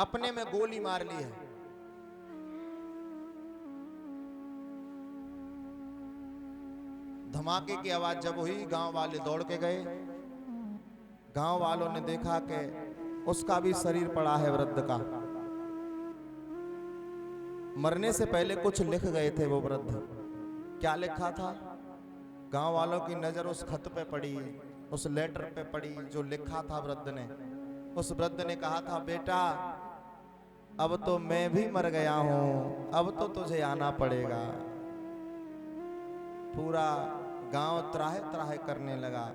अपने में गोली मार ली है। धमाके की आवाज जब हुई, गांव वाले दौड़ के गए। गांव वालों ने देखा कि उसका भी शरीर पड़ा है वृद्ध का। मरने से पहले कुछ लिख गए थे वो वृद्ध। क्या लिखा था? गांव वालों की नजर उस खत पे पड़ी, उस लेटर पे पड़ी जो लिखा था वृद्ध ने। उस वृद्ध ने कहा था, बेटा अब तो मैं भी मर गया हूं, अब तो तुझे आना पड़ेगा। पूरा गांव त्राहे त्राहे करने लगा।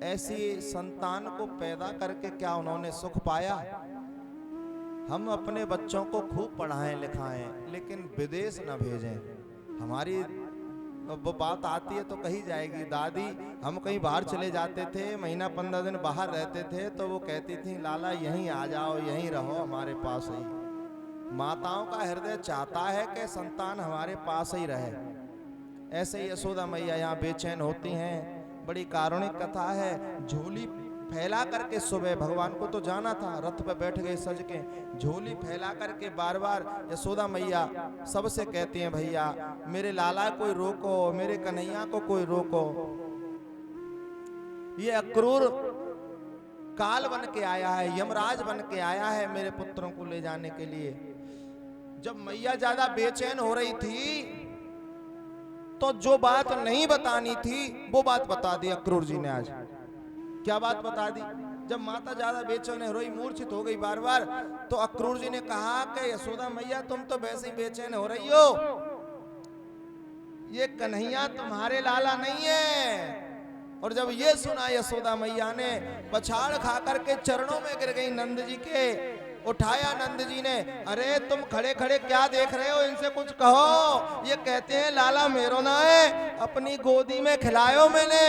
ऐसी संतान को पैदा करके क्या उन्होंने सुख पाया? हम अपने बच्चों को खूब पढ़ाएं लिखाएं, लेकिन विदेश न भेजें। हमारी वो बात आती है तो कही जाएगी, दादी हम कहीं बाहर चले जाते थे, महीना 15 दिन बाहर रहते थे, तो वो कहती थी लाला यहीं आ जाओ, यहीं रहो हमारे पास ही। माताओं का हृदय चाहता है कि संतान हमारे पास ही रहे। ऐसे ही यशोदा मैया यहाँ बेचैन होती हैं। बड़ी कारुणिक कथा है। झोली फैला करके सुबह भगवान को तो जाना था, रथ पे बैठ गए सज के, झोली फैला करके बार बार यशोदा मैया सबसे कहती हैं, भैया मेरे लाला कोई रोको, मेरे कन्हैया को कोई रोको। ये अक्रूर काल बन के आया है, यमराज बन के आया है मेरे पुत्रों को ले जाने के लिए। जब मैया ज्यादा बेचैन हो रही थी तो जो बात नहीं बतानी थी वो बात बता दी अक्रूर जी ने। आज क्या बात बता दी? जब माता ज्यादा बेचैन हो रही, मूर्छित हो गई बार बार, तो अक्रूर जी ने कहा कि यशोदा मैया तुम तो वैसे ही बेचैन हो रही हो, ये कन्हैया तुम्हारे लाला नहीं है। और जब ये सुना यशोदा मैया ने पछाड़ खा करके चरणों में गिर गई नंद जी के। उठाया नंद जी ने, अरे तुम खड़े खड़े क्या देख रहे हो, इनसे कुछ कहो। ये कहते हैं लाला मेरो ना है, अपनी गोदी में खिलायो मैंने,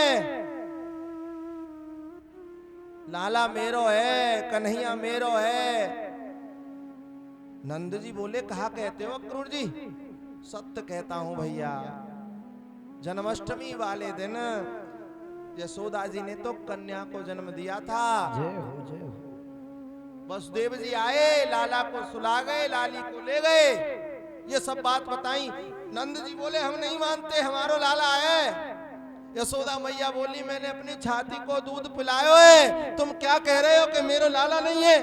लाला मेरो है, कन्हैया मेरो है। नंद जी बोले, कहा कहते हो अक्रूर जी? सत्य कहता हूं भैया। जन्माष्टमी वाले दिन यशोदा जी ने तो कन्या को जन्म दिया था। जय हो जय हो। वसुदेव जी आए, लाला को सुला गए, लाली को ले गए, ये सब बात बताई। नंद जी बोले हम नहीं मानते, हमारो लाला है। यशोदा मैया बोली मैंने अपनी छाती को दूध पिलायो है, तुम क्या कह रहे हो कि मेरा लाला नहीं है?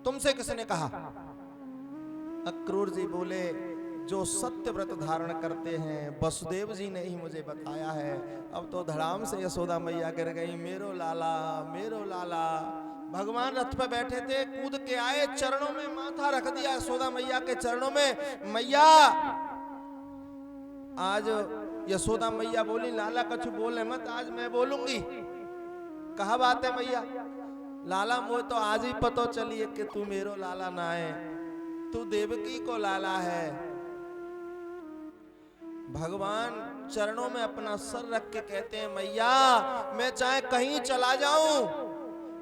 तुमसे किसने कहा? अक्रूर जी बोले जो सत्य व्रत धारण करते हैं वसुदेव जी ने ही मुझे बताया है। अब तो धड़ाम से यशोदा मैया गिर गई, मेरो लाला मेरो लाला। भगवान रथ पे बैठे थे, कूद के आए, चरणों में माथा रख दिया यशोदा मैया के चरणों में। मैया आज यशोदा मैया बोली, लाला कछु बोले मत, आज मैं बोलूंगी। कहा बात है मैया? लाला मुझे तो आज ही पता चली है कि तू मेरो लाला ना है, तू देवकी को लाला है। भगवान चरणों में अपना सर रख के कहते हैं, मैया मैं चाहे कहीं चला जाऊं,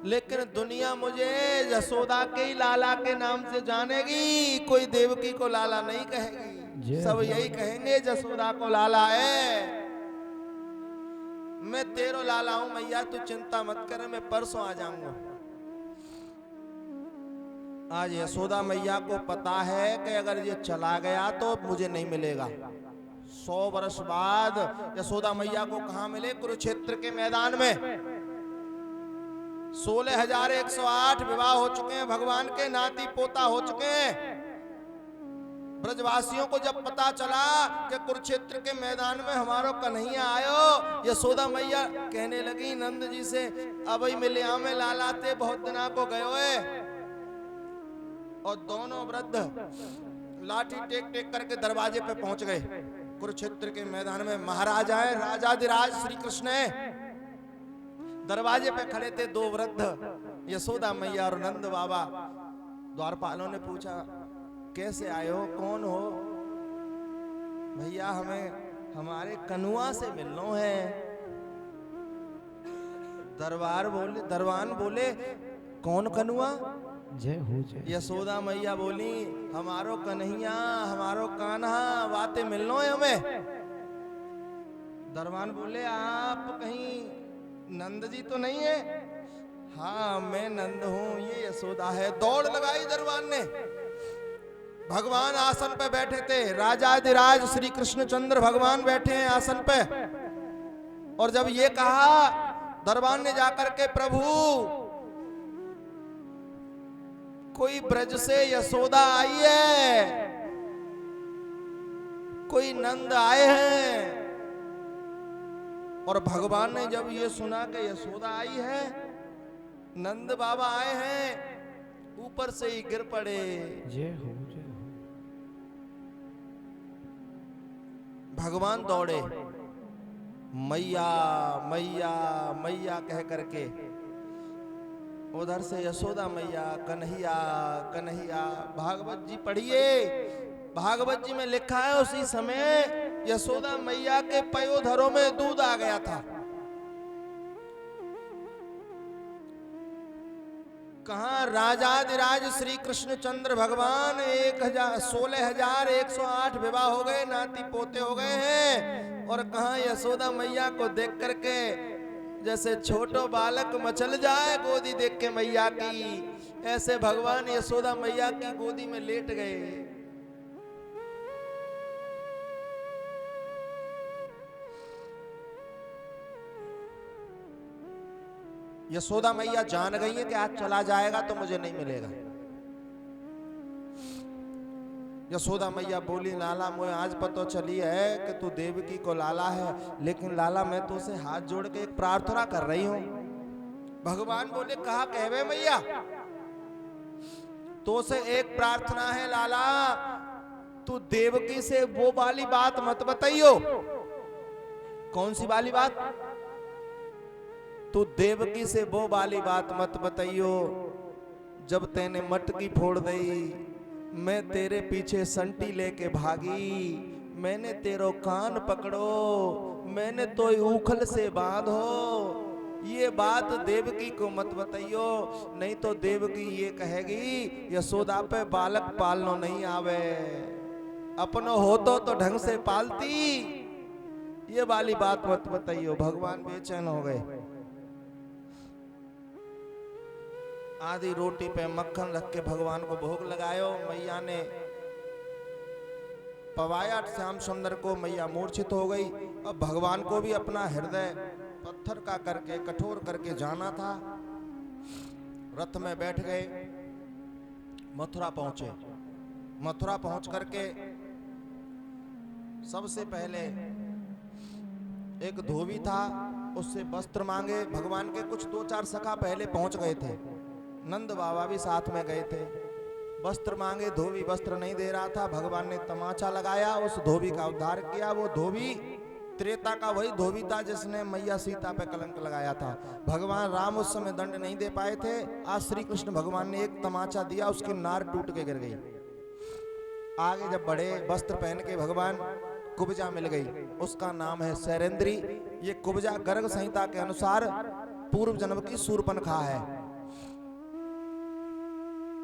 लेकिन दुनिया मुझे यशोदा के ही लाला के नाम से जानेगी, कोई देवकी को लाला नहीं कहेगी। सब यही कहेंगे यशोदा को लाला है। मैं तेरो लाला हूं मैया, तू चिंता मत कर, मैं परसों आ जाऊंगा। आज यशोदा मैया को पता है कि अगर ये चला गया तो मुझे नहीं मिलेगा। 100 वर्ष बाद यशोदा मैया को कहां मिले? कुरुक्षेत्र के मैदान में। 16,108 विवाह हो चुके हैं, भगवान के नाती पोता हो चुके हैं। ब्रजवासियों को जब पता चला कि कुरुक्षेत्र के मैदान में हमारो कन्हैया आयो, यशोदा मैया कहने लगी नंद जी से, अब ही मिले में लालाते बहुत दिना को गयो है। और दोनों वृद्ध लाठी टेक टेक करके दरवाजे पे पहुंच गए। कुरुक्षेत्र के मैदान में महाराज आए, राजाधिराज श्री कृष्ण है। दरवाजे पे खड़े थे दो वृद्ध, यशोदा मैया और नंद बाबा। द्वारपालों ने पूछा, कैसे आए हो, कौन हो? भैया हमें हमारे कनुआ से मिलना है। दरबान बोले कौन कनुआ? जय हो जय। यशोदा मैया बोली, हमारो कन्हैया, हमारो कान्हा, बातें मिलनो है हमें। दरबान बोले, आप कहीं नंद जी तो नहीं है? हाँ मैं नंद हूं, ये यशोदा है। दौड़ लगाई दरबान ने। भगवान आसन पे बैठे थे, राजाधिराज श्री कृष्णचंद्र भगवान बैठे हैं आसन पे। और जब ये कहा दरबान ने जाकर के, प्रभु कोई ब्रज से यशोदा आई है, कोई नंद आए हैं। और भगवान ने जब ये सुना कि यशोदा आई है, नंद बाबा आए हैं, ऊपर से ही गिर पड़े। जय हो जय हो। भगवान दौड़े, मैया मैया मैया कह करके। उधर से यशोदा मैया, कन्हैया कन्हैया। भागवत जी पढ़िए, भागवत जी में लिखा है उसी समय यशोदा मैया के पयोधरों में दूध आ गया था। कहा राजाधिराज श्री कृष्णचंद्र भगवान 16,108 विवाह हो गए, नाती पोते हो गए हैं। और कहा यशोदा मैया को देख करके जैसे छोटो बालक मचल जाए गोदी देख के मैया की, ऐसे भगवान यशोदा मैया की गोदी में लेट गए। यशोदा मैया जान गई है कि आज चला जाएगा तो मुझे नहीं मिलेगा। यशोदा मैया बोली, लाला मुझे आज पता चली है कि तू देवकी को लाला है, लेकिन लाला मैं तो उसे हाथ जोड़ के एक प्रार्थना कर रही हूं। भगवान बोले, कहा कहवे मैया? तो उसे एक प्रार्थना है लाला, तू देवकी से वो वाली बात मत बताइयो। कौन सी वाली बात? तू देवकी से वो वाली बात मत बताइयो जब तेने मटकी फोड़ दई, मैं तेरे पीछे संटी लेके भागी, मैंने तेरो कान पकड़ो, मैंने तो उखल से बांधो। ये बात देवकी को मत बताइयो, नहीं तो देवकी ये कहेगी यशोदा पे बालक पालनो नहीं आवे, अपनो होतो तो ढंग से पालती। ये वाली बात मत बताइयो। भगवान बेचैन हो गए। आधी रोटी पे मक्खन रख के भगवान को भोग लगायो। मैया ने पवाया श्याम सुंदर को, मैया मूर्छित हो गई। अब भगवान को भी अपना हृदय पत्थर का करके कठोर करके जाना था। रथ में बैठ गए, मथुरा पहुंचे। मथुरा पहुंच करके सबसे पहले एक धोबी था, उससे वस्त्र मांगे। भगवान के कुछ 2-4 सखा पहले पहुंच गए थे, नंद बाबा भी साथ में गए थे। वस्त्र मांगे, धोबी वस्त्र नहीं दे रहा था। भगवान ने तमाचा लगाया, उस धोबी का उद्धार किया। वो धोबी त्रेता का वही धोबी था जिसने मैया सीता पे कलंक लगाया था। भगवान राम उस समय दंड नहीं दे पाए थे। आज श्री कृष्ण भगवान ने एक तमाचा दिया, उसकी नार टूट के गिर गई। आगे जब बड़े वस्त्र पहन के भगवान, कुब्जा मिल गई, उसका नाम है सैरेंद्री। ये कुब्जा गर्ग संहिता के अनुसार पूर्व जन्म की शूर्पणखा है।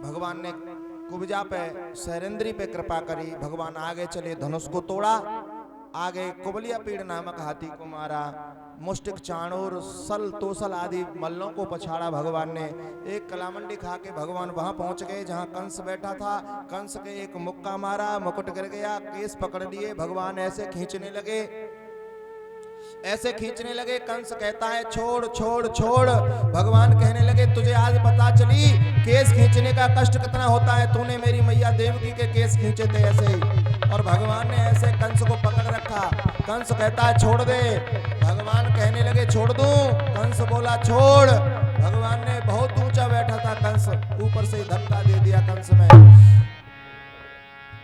भगवान ने कुब्जा पे, सैरेंद्री पे कृपा करी। भगवान आगे चले, धनुष को तोड़ा, आगे कुबलिया पीड़ नामक हाथी को मारा। मुष्टिक, चाणूर, सल, तोसल आदि मल्लों को पछाड़ा भगवान ने। एक कलामंडी खा के भगवान वहां पहुंच गए जहां कंस बैठा था। कंस के एक मुक्का मारा, मुकुट गिर गया, केस पकड़ लिए। भगवान ऐसे खींचने लगे, ऐसे खींचने लगे। कंस कहता है छोड़ छोड़ छोड़। भगवान कहने लगे तुझे आज पता चली केस खींचने का कष्ट कितना होता है। तूने मेरी मैया देवकी के केस खींचे थे ऐसे ही। और भगवान ने ऐसे कंस को पकड़ रखा। कंस कहता है छोड़ दे। भगवान कहने लगे छोड़ दूं। कंस बोला छोड़। भगवान ने बहुत ऊंचा बैठा था कंस, ऊपर से धक्का दे दिया कंस में।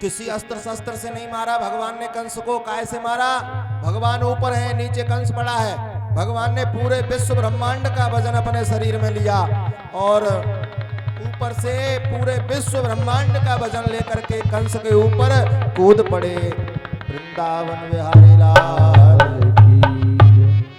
किसी अस्त्र शस्त्र से नहीं मारा भगवान ने कंस को। काय से मारा? भगवान ऊपर है, नीचे कंस पड़ा है। भगवान ने पूरे विश्व ब्रह्मांड का वजन अपने शरीर में लिया और ऊपर से पूरे विश्व ब्रह्मांड का वजन लेकर के कंस के ऊपर कूद पड़े। वृंदावन विहारी लाल।